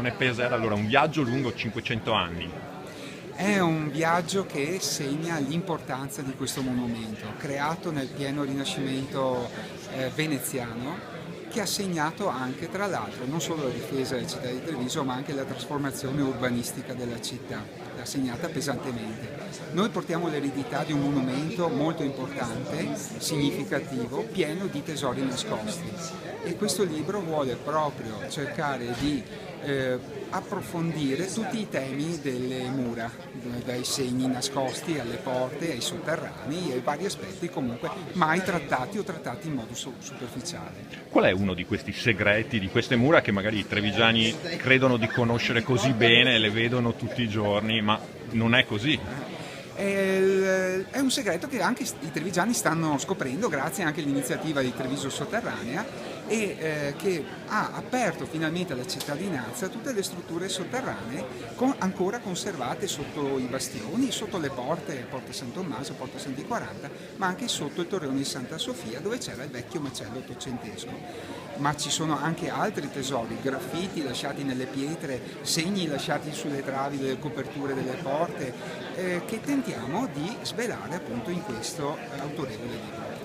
non è Pesera, allora un viaggio lungo 500 anni. È un viaggio che segna l'importanza di questo monumento, creato nel pieno Rinascimento veneziano, che ha segnato anche, tra l'altro, non solo la difesa della città di Treviso, ma anche la trasformazione urbanistica della città, l'ha segnata pesantemente. Noi portiamo l'eredità di un monumento molto importante, significativo, pieno di tesori nascosti. E questo libro vuole proprio cercare di approfondire tutti i temi delle mura, dai segni nascosti alle porte, ai sotterranei e ai vari aspetti comunque mai trattati o trattati in modo superficiale. Qual è uno di questi segreti, di queste mura che magari i trevigiani credono di conoscere così bene, le vedono tutti i giorni, ma non è così? È un segreto che anche i trevigiani stanno scoprendo grazie anche all'iniziativa di Treviso Sotterranea e che ha aperto finalmente alla cittadinanza tutte le strutture sotterranee ancora conservate sotto i bastioni, sotto le porte, Porta San Tommaso, Porta Santi 40, ma anche sotto il torreone di Santa Sofia dove c'era il vecchio macello ottocentesco. Ma ci sono anche altri tesori, graffiti lasciati nelle pietre, segni lasciati sulle travi delle coperture delle porte, che tentiamo di svelare appunto in questo autorevole libro.